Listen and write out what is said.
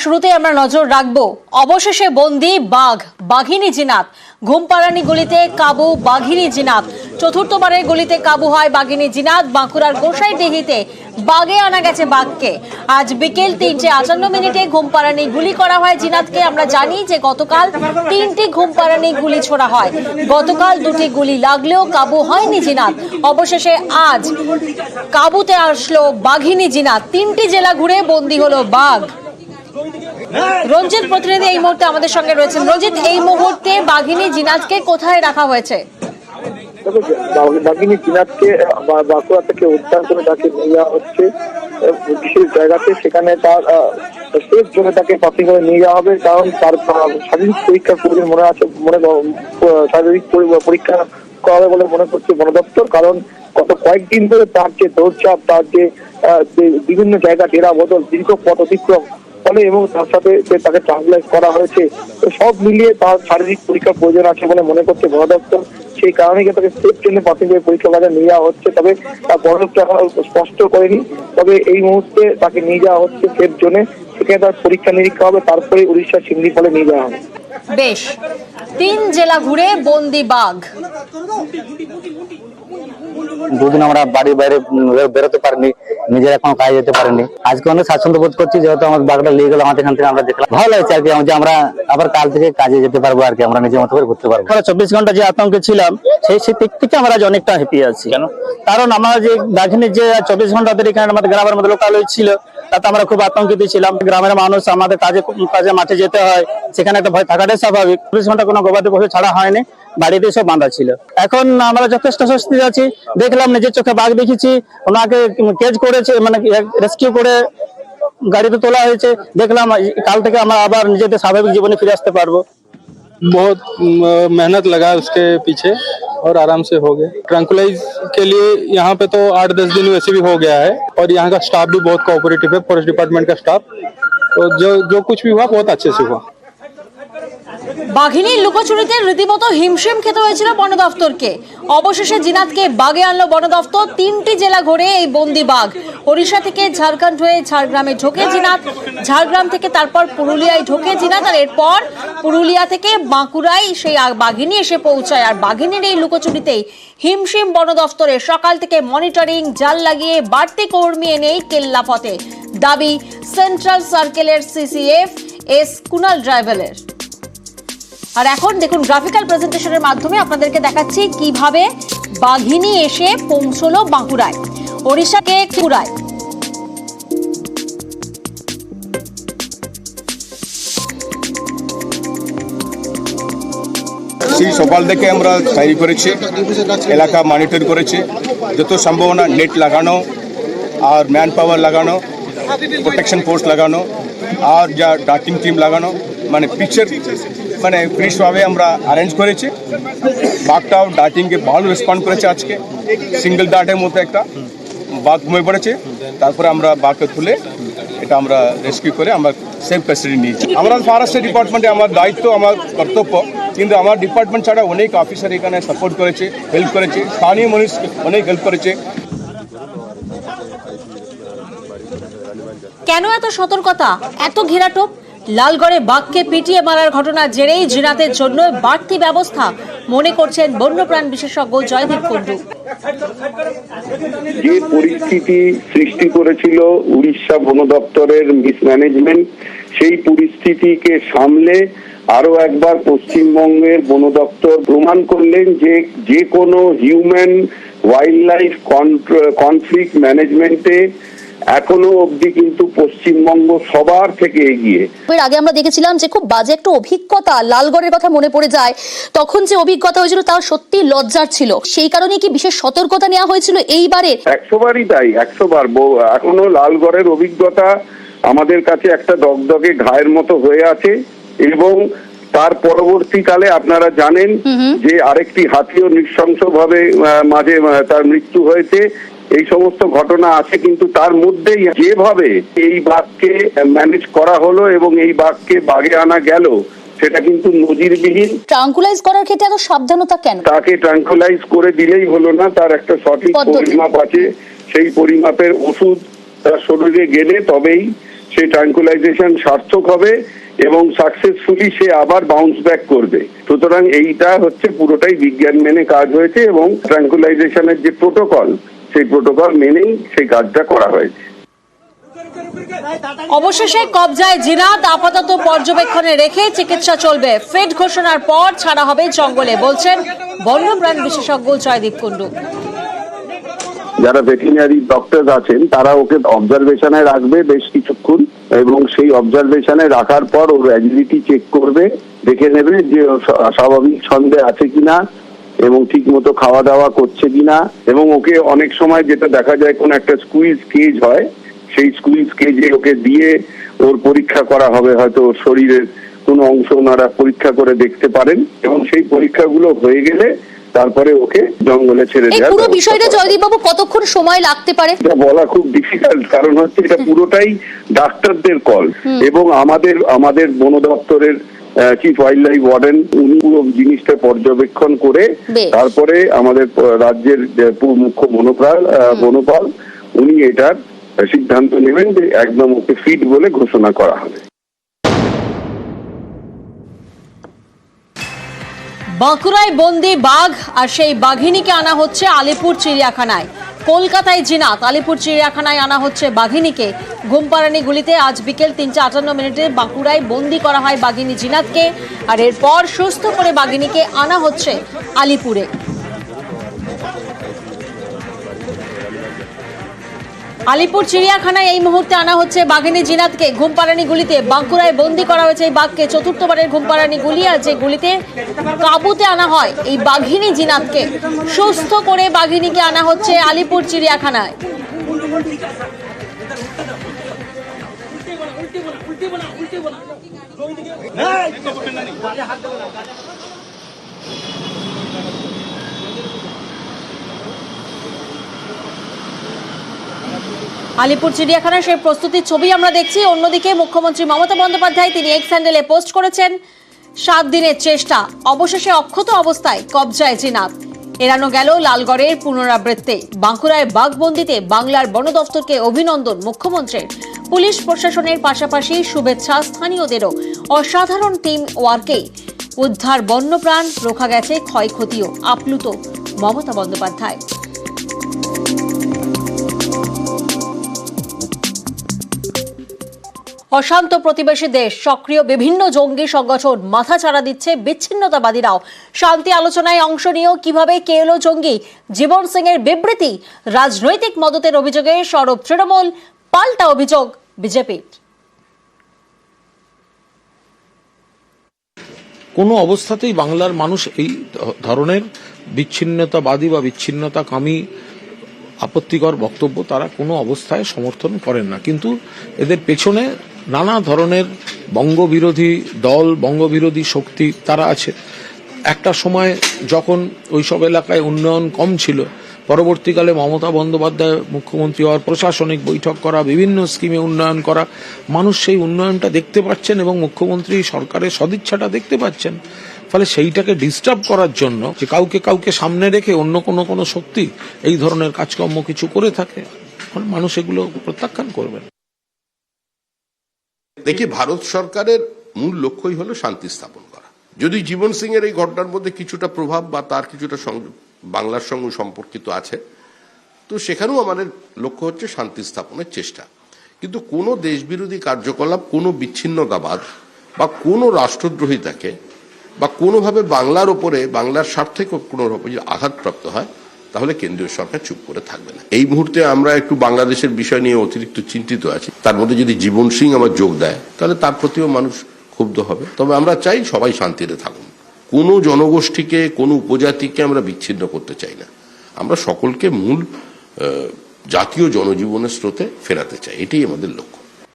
শুরুতে আমরা নজর রাখবো অবশেষে বন্দী বাঘ বাঘিনী জিনাত। ঘুমপাড়ানি গুলিতে কাবু বাঘিনী জিনাত। চতুর্থবারের গুলিতে কাবু হয় বাঘিনী জিনাত। বাঁকুড়ার গোসাইডিহিতে বাগে আনা গেছে বাঘকে। আজ বিকেল 3:58 ঘুমপাড়ানি গুলি করা হয় জিনাতকে। আমরা জানি যে গতকাল 3টি ঘুমপাড়ানি গুলি ছোড়া হয়। গতকাল 2টি গুলি লাগলেও কাবু হয়নি জিনাত। অবশেষে আজ কাবুতে আসলো বাঘিনী জিনাত। 3টি জেলা ঘুরে বন্দী হলো বাঘ। রঞ্জিত প্রতিনিধি এই মুহূর্তে আমাদের সঙ্গে রয়েছেন। রঞ্জিত, এই মুহূর্তে বাঘিনী জিনাতকে কোথায় রাখা হয়েছে? বাঘিনী জিনাতকে বাঁকুড়া থেকে উদ্ধার করে তাকে নিয়ে যাওয়া হচ্ছে বিশেষ জায়গাতে। সেখানে তার সেফ জোনে তাকে প্রাথমিকভাবে নিয়ে যাওয়া হবে, কারণ তার শারীরিক পরীক্ষার প্রয়োজন শারীরিক পরীক্ষা করা হবে বলে মনে করছে বন দপ্তর। কারণ গত কয়েকদিন ধরে তার যে দৌড়চাপ, তার যে বিভিন্ন জায়গা ডেরা বদল, দীর্ঘ পথ অতিক্রম ফলে এবং তার সাথে তাকে ট্রান্সলাইজ করা হয়েছে, সব মিলিয়ে তার শারীরিক পরীক্ষার প্রয়োজন আছে বলে মনে করছে বন দপ্তর। সেই কারণে তাকে সেফ জন্য প্রাথমিক পরীক্ষা বাজার নিয়ে যাওয়া হচ্ছে। তবে বন দপ্তর স্পষ্ট করেনি, তবে এই মুহূর্তে তাকে নিয়ে যাওয়া হচ্ছে সেফ জোনে। সেখানে তার পরীক্ষা নিরীক্ষা হবে, তারপরে উড়িষ্যা সিমলিপালে নিয়ে যাওয়া হবে। বেশ, 3 জেলা ঘুরে বন্দি বাঘ। দুদিন আমরা বাড়ির বাইরে বেরোতে পারিনি, নিজের এখন কাজে যেতে পারিনি। আজকে অনেক স্বাচ্ছন্দ্য বোধ করছি, যেহেতু আমাদের বাঘটা নিয়ে গেল আমাদের এখান থেকে। আমরা দেখলাম ভালো লাগছে আর কি, যে আমরা আবার কাল থেকে কাজে যেতে পারবো আর কি, আমরা নিজের মতো করে ঘুরতে পারবো। আমরা 24 ঘন্টা যে আতঙ্কে ছিলাম সেই দিক থেকে আমরা আজ অনেকটা হ্যাপি আছি। কেন? কারণ আমরা যে বাঘিনীর যে 24 ঘন্টা ধরে এখানে আমাদের গ্রামের মধ্যে লোকাল ছিল, তাতে আমরা খুব আতঙ্কিত ছিলাম। গ্রামের মানুষ আমাদের কাজে মাঠে যেতে হয়, সেখানে একটা ভয় থাকাটাই স্বাভাবিক। 24 ঘন্টা কোনো গবাদি পশু ছাড়া হয়নি, বাড়িতে সব বাঁধা ছিল। এখন আমরা যথেষ্ট স্বস্তি আছি। দেখলাম নিজের চোখে বাঘ দেখেছি, ওনাকে কেজ করেছে, মানে রেস্কিউ করে গাড়িতে তোলা হয়েছে। দেখলাম কাল থেকে আমরা আবার নিজেদের স্বাভাবিক জীবনে ফিরে আসতে পারবো। बहुत मेहनत लगा उसके पीछे और आराम से हो गया। ट्रैंकुलाइज के लिए यहाँ पे तो 8-10 दिन वैसे भी हो गया है, और यहाँ का स्टाफ भी बहुत कोऑपरेटिव है, फॉरेस्ट डिपार्टमेंट का स्टाफ। तो जो कुछ भी हुआ बहुत अच्छे से हुआ। বাঘিনীর লুকোচুরিতে রীতিমতো হিমশিম খেতে হয়েছিল বন দফতরকে। অবশেষে জিনাতকে বাগে আনলো বন দফতর। 3টি জেলা ঘুরে এই বন্দি বাঘ। ওড়িশা থেকে ঝাড়খণ্ড হয়ে ঝাড়গ্রামে ঢোকে জিনাত, ঝাড়গ্রাম থেকে তারপর পুরুলিয়ায় ঢোকে জিনাত, আর এরপর পুরুলিয়া থেকে বাঁকুড়ায় সেই বাঘিনী এসে পৌঁছায়। আর বাঘিনীর এই লুকোচুরিতেই হিমশিম বন দফতরে। সকাল থেকে মনিটরিং জাল লাগিয়ে বাড়তি কর্মী এনেই কেল্লাফতে। দাবি সেন্ট্রাল সার্কেলের সিসিএফ এস কুনাল ড্রাইভারের। আর এখন দেখুন গ্রাফিক্যাল প্রেজেন্টেশনের মাধ্যমে আপনাদেরকে দেখাচ্ছি কিভাবে বাঘিনী এসে পৌঁছলো বাঁকুড়ায়, ওড়িশাকে কুড়ায়। সেই সকাল থেকে আমরা তৈরি করেছি, এলাকা মনিটর করেছি, যত সম্ভাবনা নেট লাগানো আর ম্যান পাওয়ার লাগানো, প্রোটেকশন ফোর্স লাগানো আর যা ডাকিং টিম লাগানো, মানে পিকচার মানে ফ্রেশভাবে আমরা অ্যারেঞ্জ করেছি। বাঘটাও ডাটিংকে ভালো রেসপন্ড করেছে। আজকে সিঙ্গেল ডাটের মধ্যে একটা বাঘ ঘুমিয়ে পড়েছে, তারপরে আমরা বাঘকে তুলে এটা আমরা রেস্কিউ করে আমরা সেফ কাস্টাডি নিয়েছি। আমরা ফরেস্ট ডিপার্টমেন্টে আমার দায়িত্ব, আমার কর্তব্য, কিন্তু আমার ডিপার্টমেন্ট ছাড়া অনেক অফিসার এখানে সাপোর্ট করেছে, হেল্প করেছে, স্থানীয় মানুষ অনেক হেল্প করেছে। কেন এত সতর্কতা, এত ঘেরাটোপ? লালগড়ে বাঘকে পিটিয়ে মারার ঘটনার জেরেই জিনাতের জন্য বাড়তি ব্যবস্থা মনে করছেন বন্যপ্রাণ বিশেষজ্ঞ জয়দীপ কুন্ডু। যে পরিস্থিতি সৃষ্টি করেছিল উড়িষ্যা বন দপ্তরের মিসম্যানেজমেন্ট, সেই পরিস্থিতিকে সামলে আরো একবার পশ্চিমবঙ্গের বন দপ্তর প্রমাণ করলেন যে কোনো হিউম্যান ওয়াইল্ড লাইফ কনফ্লিক্ট ম্যানেজমেন্টে এখনো অবধি কিন্তু পশ্চিমবঙ্গ সবার থেকে এগিয়ে। এর আগে আমরা দেখেছিলাম যে খুব বাজে একটা অভিজ্ঞতা, লালগড়ের কথা মনে পড়ে যায়। তখন যে অভিজ্ঞতা হয়েছিল তা সত্যি লজ্জার ছিল। সেই কারণে কি বিশেষ সতর্কতা নেওয়া হয়েছিল এইবারে? 100 বারই তাই, 100 বার। এখনো লালগড়ের অভিজ্ঞতা আমাদের কাছে একটা দগদগে ঘায়ের মতো হয়ে আছে। এবং তার পরবর্তীকালে আপনারা জানেন যে আরেকটি হাতিও নৃশংসভাবে মাঝে তার মৃত্যু হয়েছে। এই সমস্ত ঘটনা আছে, কিন্তু তার মধ্যেই যেভাবে এই বাঘকে ম্যানেজ করা হলো এবং এই বাঘকে বাগে আনা গেল, সেটা কিন্তু নজিরবিহীন। ট্রাঙ্কুলাইজ করার ক্ষেত্রে এত সাবধানতা কেন? তাকে ট্রাঙ্কুলাইজ করে দিলেই হলো না, তার একটা সঠিক পরিমাপ আছে। সেই পরিমাপের ওষুধ তার শরীরে গেলে তবেই সেই ট্রাঙ্কুলাইজেশন সার্থক হবে এবং সাকসেসফুলি সে আবার বাউন্স ব্যাক করবে। সুতরাং এইটা হচ্ছে পুরোটাই বিজ্ঞান মেনে কাজ হয়েছে এবং ট্রাঙ্কুলাইজেশনের যে প্রোটোকল, সেই প্রোটোকল মেনেই সেই কাজটা করা হয়েছে। অবশেষে কবজায় জিনাত, আপাতত পর্যবেক্ষণে রেখে চিকিৎসা চলবে। ফিট ঘোষণার পর ছাড়া হবে জঙ্গলে, বলছেন বন্যপ্রাণ বিশেষজ্ঞ জয়দীপ কুন্ডু। যারা ভেটেরিনারি ডক্টর আছেন তারা ওকে অবজারভেশনে রাখবে বেশ কিছুক্ষণ এবং সেই অবজারভেশনে রাখার পর ওর অ্যাজিলিটি চেক করবে, দেখে নেবে যে স্বাভাবিক ছন্দে আছে কিনা এবং ঠিক মতো খাওয়া দাওয়া করছে কিনা। এবং ওকে অনেক সময় যেটা দেখা যায় কোন একটা স্কুইজ কেজ হয়, সেই স্কুইজ কেজে ওকে দিয়ে ওর পরীক্ষা করা হবে, হয়তো ওর শরীরের কোনো অংশ ওনারা পরীক্ষা করে দেখতে পারেন এবং সেই পরীক্ষাগুলো হয়ে গেলে তারপরে ওকে জঙ্গলে ছেড়ে দেওয়া। পুরো বিষয়টা জয়দীপ বাবু কতক্ষণ সময় লাগতে পারে এটা বলা খুব ডিফিকাল্ট, কারণ হচ্ছে এটা পুরোটাই ডাক্তারদের কল এবং আমাদের বন দপ্তরের চিফ ওয়াইল্ড লাইফ ওয়ার্ডেন উনি পুরো জিনিসটা পর্যবেক্ষণ করে তারপরে আমাদের রাজ্যের মুখ্য বনপাল উনি এটার সিদ্ধান্ত নেবেন যে একদম ওকে ফিট বলে ঘোষণা করা হবে। বাঁকুড়ায় বন্দি বাঘ আর সেই বাঘিনীকে আনা হচ্ছে আলিপুর চিড়িয়াখানায়। কলকাতায় জিনাত, আলিপুর চিড়িয়াখানায় আনা হচ্ছে বাঘিনীকে। ঘুমপাড়ানি গুলিতে আজ বিকেল 3:58 বাঁকুড়ায় বন্দি করা হয় বাঘিনী জিনাতকে, আর এরপর সুস্থ করে বাঘিনীকে আনা হচ্ছে আলিপুরে। আলিপুর চিড়িয়াখানায় এই মুহূর্তে আনা হচ্ছে বাঘিনী জিনাতকে। ঘুমপাড়ানি গুলিতে বাঁকুড়ায় বন্দি করা হয়েছে এই বাঘকে। চতুর্থবারের ঘুমপাড়ানি গুলি, আর যে গুলিতে কাবুতে আনা হয় এই বাঘিনী জিনাতকে। সুস্থ করে বাঘিনীকে আনা হচ্ছে আলিপুর চিড়িয়াখানায়। আলিপুর চিড়িয়াখানার সেই প্রস্তুতির ছবি আমরা দেখছি। অন্যদিকে মুখ্যমন্ত্রী মমতা বন্দ্যোপাধ্যায় তিনি এক্স হ্যান্ডেলে পোস্ট করেছেন, 7 দিনের চেষ্টা, অবশেষে অক্ষত অবস্থায় কবজায় জিনাত। এড়ানো গেল লালগড়ের পুনরাবৃত্তি। বাঁকুড়ায় বাঘবন্দিতে বাংলার বন দফতরকে অভিনন্দন মুখ্যমন্ত্রীর। পুলিশ প্রশাসনের পাশাপাশি শুভেচ্ছা স্থানীয়দেরও। অসাধারণ টিম ওয়ার্কে উদ্ধার বন্যপ্রাণ, রোখা গেছে ক্ষয়ক্ষতিও। আপ্লুত মমতা বন্দ্যোপাধ্যায়। অশান্ত প্রতিবেশী দেশ, সক্রিয় বিভিন্ন জঙ্গি সংগঠন, মাথাচাড়া দিচ্ছে বিচ্ছিন্নতাবাদীরাও। শান্তি আলোচনায় অংশ নিয়েও কিভাবে কে এলো জঙ্গি? জীবন সিং এর বিবৃতি, রাজনৈতিক মদতের অভিযোগে সরব তৃণমূল, পাল্টা অভিযোগ বিজেপির। কোনো অবস্থাতেই বাংলার মানুষ এই ধরনের বিচ্ছিন্নতাবাদী বা বিচ্ছিন্নতাকামী আপত্তিকর বক্তব্য তারা কোনো অবস্থায় সমর্থন করেন না। কিন্তু এদের পেছনে নানা ধরনের বঙ্গবিরোধী দল, বঙ্গবিরোধী শক্তি তারা আছে। একটা সময় যখন ওইসব এলাকায় উন্নয়ন কম ছিল, পরবর্তীকালে মমতা বন্দ্যোপাধ্যায় মুখ্যমন্ত্রী হওয়ার, প্রশাসনিক বৈঠক করা, বিভিন্ন স্কিমে উন্নয়ন করা, মানুষ সেই উন্নয়নটা দেখতে পাচ্ছেন এবং মুখ্যমন্ত্রী সরকারের সদিচ্ছাটা দেখতে পাচ্ছেন। ফলে সেইটাকে ডিস্টার্ব করার জন্য যে কাউকে সামনে রেখে অন্য কোনো শক্তি এই ধরনের কাজকর্ম কিছু করে থাকে, মানুষ এগুলো প্রত্যাখ্যান করবেন। দেখি, ভারত সরকারের মূল লক্ষ্যই হলো শান্তি স্থাপন করা। যদি জীবন সিং এর এই ঘটনার মধ্যে কিছুটা প্রভাব বা তার কিছুটা বাংলার সঙ্গে সম্পর্কিত আছে, তো সেখানেও আমাদের লক্ষ্য হচ্ছে শান্তি স্থাপনের চেষ্টা। কিন্তু কোনো দেশবিরোধী কার্যকলাপ, কোনো বিচ্ছিন্নতাবাদ বা কোনো রাষ্ট্রদ্রোহিতাকে বা কোনোভাবে বাংলার ওপরে, বাংলার স্বার্থে কোনো আঘাতপ্রাপ্ত হয়, তাহলে কেন্দ্রীয় সরকার চুপ করে থাকবে না। এই মুহূর্তে আমরা একটু বাংলাদেশের বিষয় নিয়ে অতিরিক্ত চিন্তিত আছি। তার মধ্যে যদি জীবন সিং আমার যোগ দেয়, তাহলে তার প্রতিও মানুষ ক্ষুব্ধ হবে। তবে আমরা চাই সবাই শান্তিতে থাকুন। কোনো জনগোষ্ঠীকে, কোনো উপজাতিকে আমরা বিচ্ছিন্ন করতে চাই না। আমরা সকলকে মূল জাতীয় জনজীবনের স্রোতে ফেরাতে চাই, এটাই আমাদের লক্ষ্য।